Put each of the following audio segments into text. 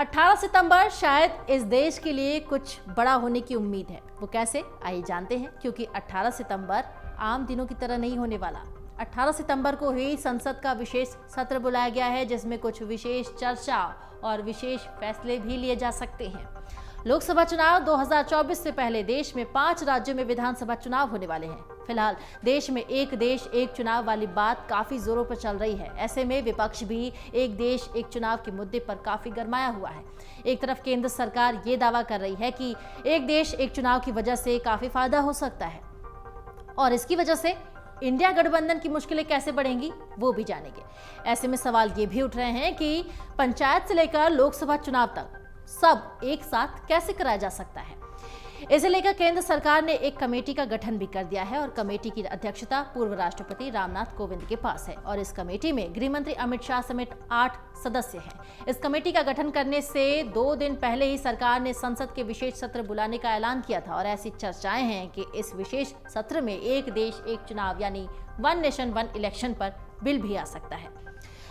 18 सितंबर शायद इस देश के लिए कुछ बड़ा होने की उम्मीद है। वो कैसे, आइए जानते हैं। क्योंकि 18 सितंबर आम दिनों की तरह नहीं होने वाला। 18 सितंबर को ही संसद का विशेष सत्र बुलाया गया है, जिसमें कुछ विशेष चर्चा और विशेष फैसले भी लिए जा सकते हैं। लोकसभा चुनाव 2024 से पहले देश में 5 राज्यों में विधानसभा चुनाव होने वाले हैं। फिलहाल देश में एक देश एक चुनाव वाली बात काफी जोरों पर चल रही है। ऐसे में विपक्ष भी एक देश एक चुनाव के मुद्दे पर काफी गरमाया हुआ है। एक तरफ केंद्र सरकार ये दावा कर रही है कि एक देश एक चुनाव की वजह से काफी फायदा हो सकता है और इसकी वजह से इंडिया गठबंधन की मुश्किलें कैसे बढ़ेंगी वो भी जानेंगे। ऐसे में सवाल ये भी उठ रहे हैं कि पंचायत से लेकर लोकसभा चुनाव तक सब एक साथ कैसे कराया जा सकता है। इसे लेकर केंद्र सरकार ने एक कमेटी का गठन भी कर दिया है और कमेटी की अध्यक्षता पूर्व राष्ट्रपति रामनाथ कोविंद के पास है और इस कमेटी में गृह मंत्री अमित शाह समेत 8 सदस्य हैं। इस कमेटी का गठन करने से 2 दिन पहले ही सरकार ने संसद के विशेष सत्र बुलाने का ऐलान किया था और ऐसी चर्चाएं हैं कि इस विशेष सत्र में एक देश एक चुनाव यानी वन नेशन वन इलेक्शन पर बिल भी आ सकता है।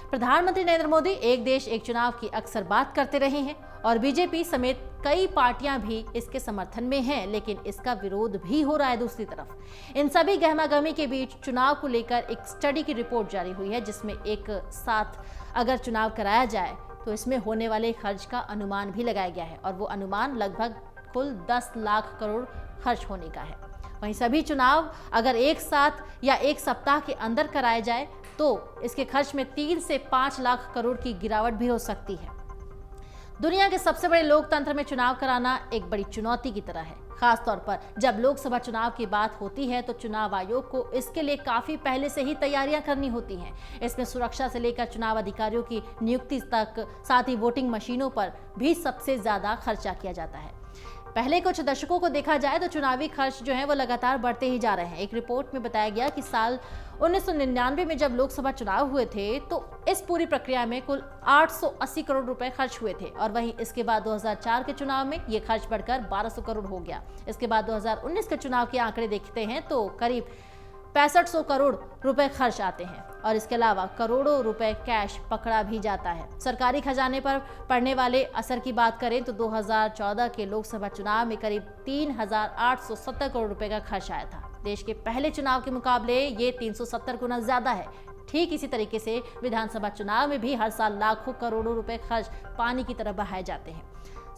प्रधानमंत्री नरेंद्र मोदी एक देश एक चुनाव की अक्सर बात करते रहे हैं और बीजेपी समेत कई पार्टियां भी इसके समर्थन में हैं, लेकिन इसका विरोध भी हो रहा है। दूसरी तरफ इन सभी गहमागहमी के बीच चुनाव को लेकर एक स्टडी की रिपोर्ट जारी हुई है, जिसमें एक साथ अगर चुनाव कराया जाए तो इसमें होने वाले खर्च का अनुमान भी लगाया गया है और वो अनुमान लगभग कुल 10 लाख करोड़ खर्च होने का है। वहीं सभी चुनाव अगर एक साथ या एक सप्ताह के अंदर कराए जाए तो इसके खर्च में 3 से 5 लाख करोड़ की गिरावट भी हो सकती है। दुनिया के सबसे बड़े लोकतंत्र में चुनाव कराना एक बड़ी चुनौती की तरह है। खासतौर पर जब लोकसभा चुनाव की बात होती है तो चुनाव आयोग को इसके लिए काफी पहले से ही तैयारियां करनी होती हैं। इसमें सुरक्षा से लेकर चुनाव अधिकारियों की नियुक्ति तक, साथ ही वोटिंग मशीनों पर भी सबसे ज्यादा खर्चा किया जाता है। पहले कुछ दशकों को देखा जाए तो चुनावी खर्च जो है वो लगातार बढ़ते ही जा रहे हैं। एक रिपोर्ट में बताया गया कि साल 1999 में जब लोकसभा चुनाव हुए थे तो इस पूरी प्रक्रिया में कुल 880 करोड़ रुपए खर्च हुए थे और वहीं इसके बाद 2004 के चुनाव में ये खर्च बढ़कर 1200 करोड़ हो गया। इसके बाद 2019 के चुनाव के आंकड़े देखते हैं तो करीब 6500 करोड़ रुपए खर्च आते हैं और इसके अलावा करोड़ों रुपए कैश पकड़ा भी जाता है। सरकारी खजाने पर पड़ने वाले असर की बात करें तो 2014 के लोकसभा चुनाव में करीब 3870 करोड़ रुपए का खर्च आया था। देश के पहले चुनाव के मुकाबले ये 370 गुना ज्यादा है। ठीक इसी तरीके से विधानसभा चुनाव में भी हर साल लाखों करोड़ों रुपए खर्च पानी की तरह बहाए जाते हैं।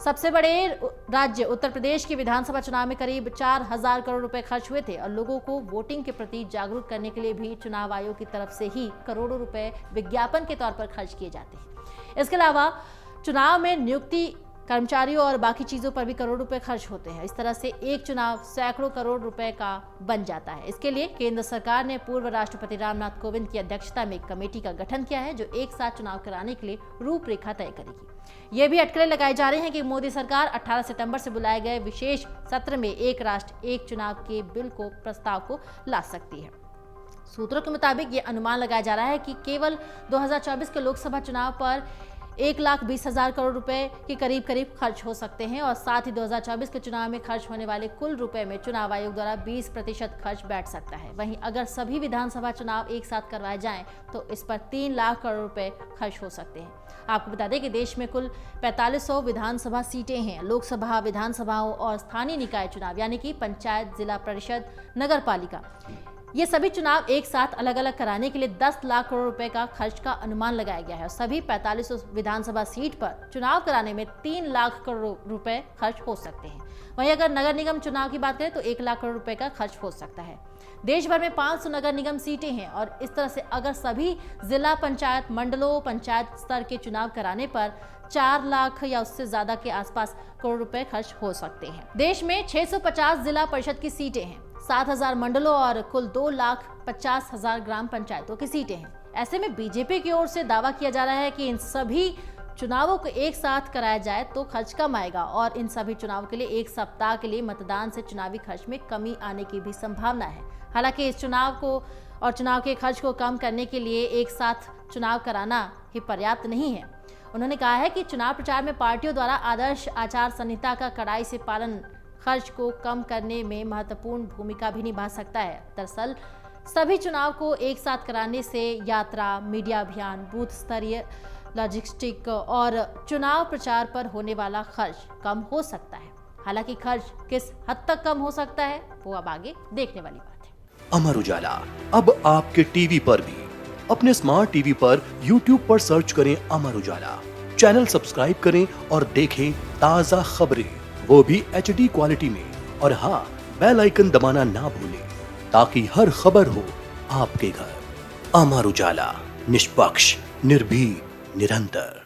सबसे बड़े राज्य उत्तर प्रदेश के विधानसभा चुनाव में करीब 4000 करोड़ रुपए खर्च हुए थे और लोगों को वोटिंग के प्रति जागरूक करने के लिए भी चुनाव आयोग की तरफ से ही करोड़ों रुपए विज्ञापन के तौर पर खर्च किए जाते हैं। इसके अलावा चुनाव में नियुक्ति, कर्मचारियों और बाकी चीजों पर भी करोड़ रुपए खर्च होते हैं। इस तरह से एक चुनाव सैकड़ों करोड़ रुपए का बन जाता है। इसके लिए केंद्र सरकार ने पूर्व राष्ट्रपति रामनाथ कोविंद की अध्यक्षता में एक कमेटी का गठन किया है जो एक साथ चुनाव कराने के लिए रूपरेखा तय करेगी। ये भी अटकलें लगाई जा रही हैं कि मोदी सरकार 18 सितंबर से बुलाए गए विशेष सत्र में एक राष्ट्र एक चुनाव के बिल को प्रस्ताव को ला सकती है। सूत्रों के मुताबिक ये अनुमान लगाया जा रहा है कि केवल 2024 के लोकसभा चुनाव पर 1,20,000 करोड़ रुपए के करीब खर्च हो सकते हैं और साथ ही 2024 के चुनाव में खर्च होने वाले कुल रुपए में चुनाव आयोग द्वारा 20% खर्च बैठ सकता है। वहीं अगर सभी विधानसभा चुनाव एक साथ करवाए जाएं तो इस पर 3 लाख करोड़ रुपए खर्च हो सकते हैं। आपको बता दें कि देश में कुल 4500 विधानसभा सीटें हैं। लोकसभा, विधानसभाओं और स्थानीय निकाय चुनाव यानी कि पंचायत, जिला परिषद, नगर पालिका, ये सभी चुनाव एक साथ अलग अलग कराने के लिए 10 लाख करोड़ रुपए का खर्च का अनुमान लगाया गया है और सभी 4500 विधानसभा सीट पर चुनाव कराने में 3 लाख करोड़ रुपए खर्च हो सकते हैं। वहीं अगर नगर निगम चुनाव की बात करें तो 1 लाख करोड़ रुपए का खर्च हो सकता है। देश भर में 500 नगर निगम सीटें हैं और इस तरह से अगर सभी जिला पंचायत मंडलों, पंचायत स्तर के चुनाव कराने पर 4 लाख या उससे ज्यादा के आसपास करोड़ रुपए खर्च हो सकते हैं। देश में 650 जिला परिषद की सीटें हैं, 7000 मंडलों और कुल 2,50,000 ग्राम पंचायतों की सीटें हैं। ऐसे में बीजेपी की ओर से दावा किया जा रहा है कि इन सभी चुनावों को एक साथ कराया जाए तो खर्च कम आएगा और इन सभी चुनाव के लिए एक सप्ताह के लिए मतदान से चुनावी खर्च में कमी आने की भी संभावना है। हालांकि इस चुनाव को और चुनाव के खर्च को कम करने के लिए एक साथ चुनाव कराना ही पर्याप्त नहीं है। उन्होंने कहा है कि चुनाव प्रचार में पार्टियों द्वारा आदर्श आचार संहिता का कड़ाई से पालन खर्च को कम करने में महत्वपूर्ण भूमिका भी निभा सकता है। दरअसल सभी चुनाव को एक साथ कराने से यात्रा, मीडिया अभियान, बूथ स्तरीय लॉजिस्टिक और चुनाव प्रचार पर होने वाला खर्च कम हो सकता है। हालांकि खर्च किस हद तक कम हो सकता है वो अब आगे देखने वाली बात है। अमर उजाला अब आपके टीवी पर भी। अपने स्मार्ट टीवी पर YouTube पर सर्च करें अमर उजाला, चैनल सब्सक्राइब करें और देखें ताजा खबरें, वो भी HD क्वालिटी में। और हाँ, बेल आइकन दबाना ना भूलें ताकि हर खबर हो आपके घर। अमर उजाला, निष्पक्ष, निर्भीक, निरंतर।